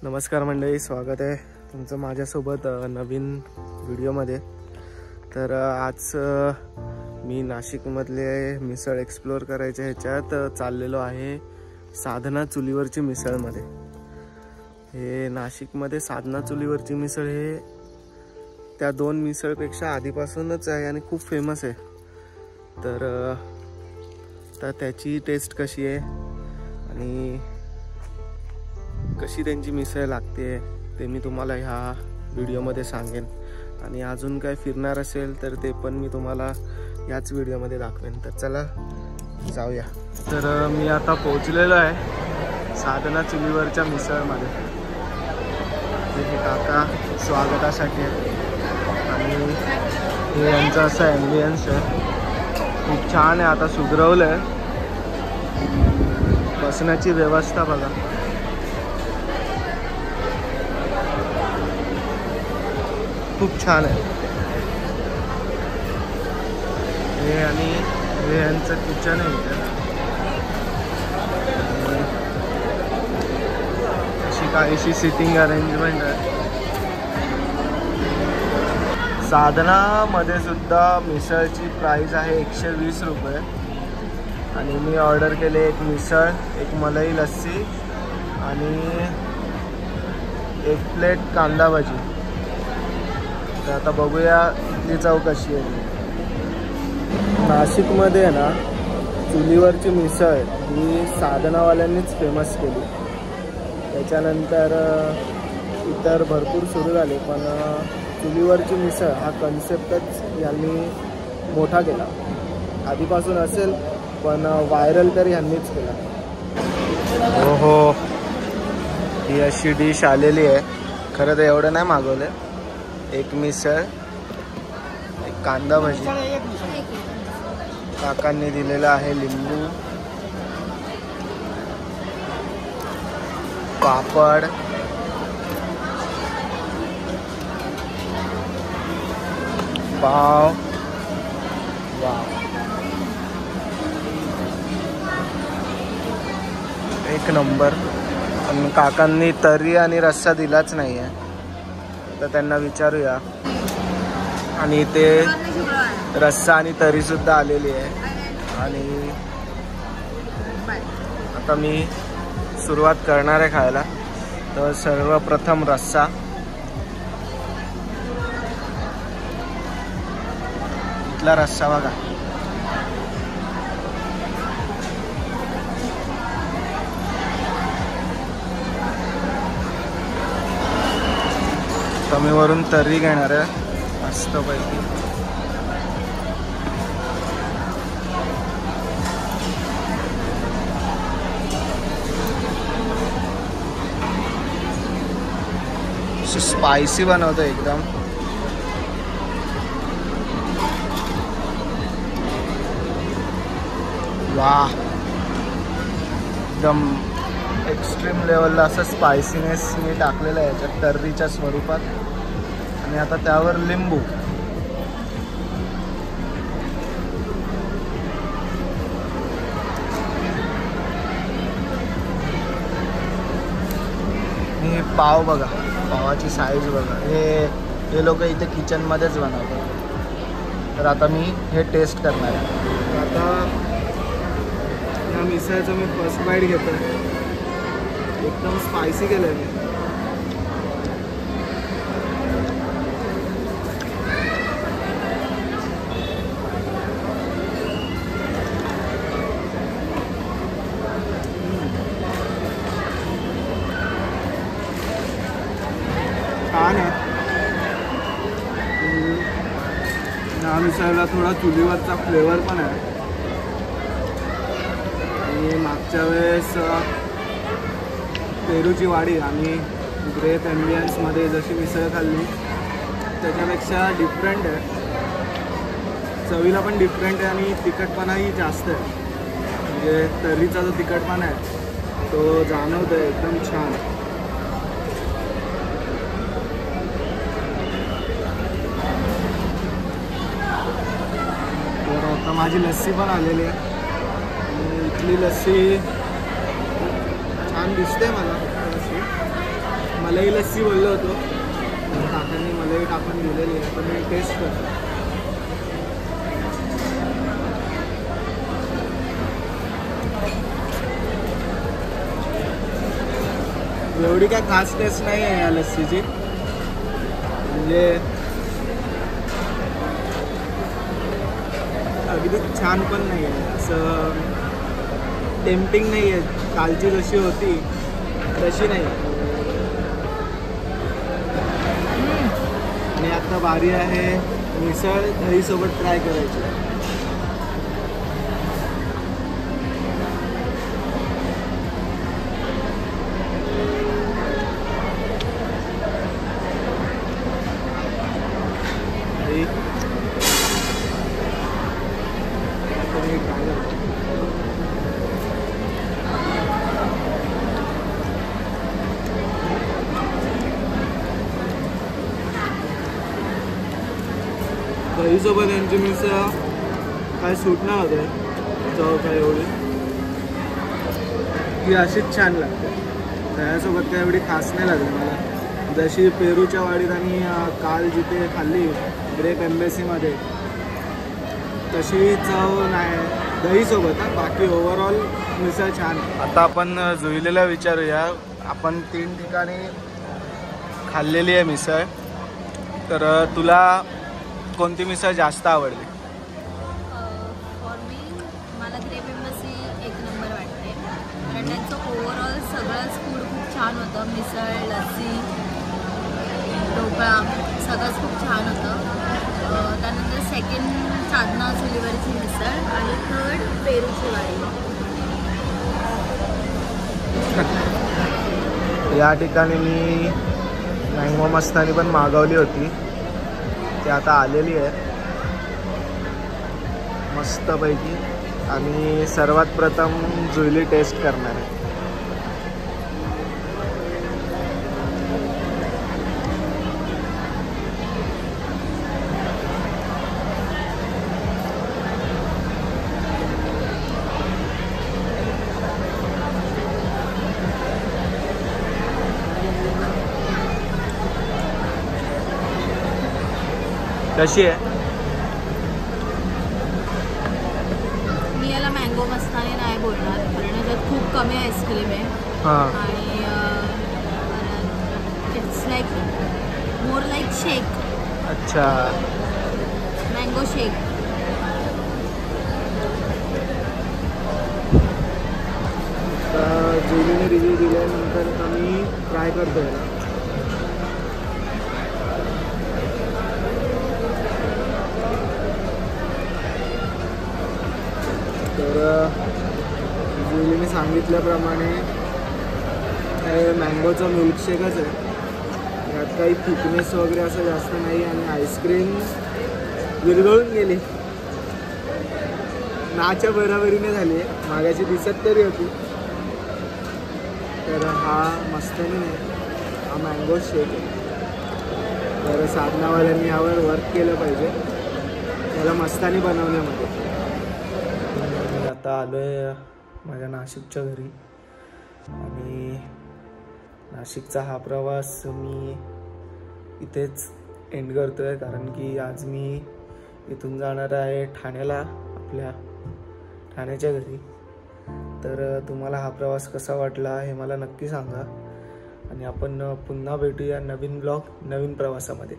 नमस्कार मंडळी, स्वागत आहे तुमचं माझ्यासोबत नवीन व्हिडिओमध्ये। तर आज मी नाशिकमधले मिसळ एक्सप्लोअर करायच्या ह्याच्यात चाललेलो आहे साधना चुलीवरची मिसळमध्ये। हे नाशिकमध्ये साधना चुलीवरची मिसळ हे त्या दोन मिसळपेक्षा आधीपासूनच आहे आणि खूप फेमस आहे। तर त्याची टेस्ट कशी आहे आणि कशी त्यांची मिसळ लागते ते मी तुम्हाला ह्या व्हिडिओमध्ये सांगेन। आणि अजून काय फिरणार असेल तर ते पण मी तुम्हाला याच व्हिडिओमध्ये दाखवेन। तर चला जाऊया। तर मी आता पोहोचलेलो आहे साधना चुलीवरच्या मिसळमध्ये। हे काका स्वागतासाठी आहे आणि हे यांचं असं ॲम्बियन्स आहे, खूप छान आहे। आता सुधरवलं आहे, बसण्याची व्यवस्था बघा, खूप छान आहे। हे आणि हे यांचं किचन आहे इथे। अशी काहीशी सिटिंग अरेंजमेंट आहे। साधनामध्ये सुद्धा मिसळची प्राइस आहे 120 रुपये आणि मी ऑर्डर केले एक मिसळ, एक मलाई लस्सी आणि एक प्लेट कांदा भजी। तर आता बघूया इथली चव कशी आहे। नाशिकमध्ये आहे ना चुलीवरची मिसळ ही साधनावाल्यांनीच फेमस केली, त्याच्यानंतर इतर भरपूर सुरू झाले, पण चुलीवरची मिसळ हा कन्सेप्टच यांनी मोठा केला। आधीपासून असेल पण व्हायरल तर यांनीच केला। हो, ही अशी डिश आलेली आहे। खरं तर एवढं नाही मागवलं, एक मिसळ, एक कांदा भजी, काकांनी दिलेला आहे लिंबू, पापड, पाव, वाव, एक नंबर। पण काकांनी तर्री आणि रस्सा दिलाच नाही आहे, तर त्यांना विचारूया। आणि ते रस्सा आणि तर्री सुद्धा आलेली आहे। आणि आता मी सुरुवात करणार आहे खायला। तर सर्वप्रथम रस्सा, इथला रस्सा बघा, कमी वरून तर्री घेणार आहे मस्तपैकी। स्पायसी बनवतो एकदम। वाह, एकदम एक्स्ट्रीम लेवलला असं स्पायसीनेस मी टाकलेलं आहे याच्यात तर्रीच्या स्वरूपात। आणि आता त्यावर लिंबू। हे पाव बघा, पावाची साईज बघा, हे लोक इथे किचनमध्येच बनवतात। तर आता मी हे टेस्ट करणार आहे। आता या मिसळचं मी फर्स्ट बाईट घेतो। एकदम स्पायसी केलं आहे मी। छान आहे। या मिसळला थोडा चुलीवरचा फ्लेवर पण आहे। आणि मागच्या वेळेस पेरूची वाडी आणि ग्रेप ॲम्बियन्समध्ये जशी मिसळ खाल्ली त्याच्यापेक्षा डिफरंट आहे, चवीला पण डिफरंट आहे आणि तिखटपणाही जास्त आहे। म्हणजे तर्रीचा जो तिखटपणा आहे तो जाणवतो आहे, एकदम छान। तर आता माझी लस्सी पण आलेली आहे। इथली लस्सी छान दिसते मला लस्सी। मलाई लस्सी बोललो होतो, काकांनी मलाई टाकून दिलेली आहे. पण मी टेस्ट करतो. एवढी काय खास टेस्ट नाही आहे या लस्सीची. म्हणजे अगदी छान पण नाही आहे, असं टेम्पटिंग नाही आहे. कालची जशी होती तशी नाही. आणि आता बारी आहे मिसळ दहीसोबत ट्राय करायची. दहीसोबत यांची मिसळ काय सूट नाही होते, चव काय एवढी. ती अशीच छान लागते. दह्यासोबत काय एवढी खास नाही लागली मला. जशी पेरूच्या वाडीत आणि काल जिथे खाल्ली ग्रेट एम्बेसीमध्ये तशी चव नाही दहीसोबत. बाकी ओव्हरऑल मिसळ छान. आता आपण जुईलेला विचारूया. आपण 3 ठिकाणी खाल्लेली आहे मिसळ, तर तुला कोणती मिसळ जास्त आवडली? फॉर मी मला ग्रेट एम्बसी एक नंबर वाटते. कारण त्यांचं ओव्हरऑल सगळंच फूड खूप छान होतं. मिसळ, लस्सी, ढोकळा सगळंच खूप छान होतं. त्यानंतर सेकंड साधना चुलीवरची मिसळ आणि थर्ड पेरूची वाडी. या ठिकाणी मी मँगो मस्तानी पण मागवली होती, ती आता आलेली आहे मस्तपैकी. आणि सर्वात प्रथम जुईली टेस्ट करणार आहे. कशी आहे? मी याला मँगो मस्तानी नाही बोलणार, कारण याच्यात खूप कमी आईस्क्रीम आहे. आणि इट्स लाईक मोर लाईक शेक. अच्छा, मँगो शेक. जुईने रिव्ह्यू दिल्यानंतर आम्ही ट्राय करतोय ना. तर जुईने सांगितल्याप्रमाणे हे मँगोचं मिल्कशेकच आहे. यात काही थिकनेस वगैरे असं जास्त नाही. आणि आईस्क्रीम विरघळून गेली, नाच्या बराबरीने झाली आहे. मागाची दिसत तरी होती. तर हा मस्तानी नाही, हा मँगो शेक आहे. तर साधनावाल्यांनी यावर वर्क केलं पाहिजे त्याला मस्तानी बनवण्यामध्ये. आता आलो आहे माझ्या नाशिकच्या घरी. आणि नाशिकचा हा प्रवास मी इथेच एंड करतो आहे, कारण की आज मी इथून जाणार आहे ठाण्याला, आपल्या ठाण्याच्या घरी. तर तुम्हाला हा प्रवास कसा वाटला हे मला नक्की सांगा. आणि आपण पुन्हा भेटूया नवीन ब्लॉग, नवीन प्रवासामध्ये.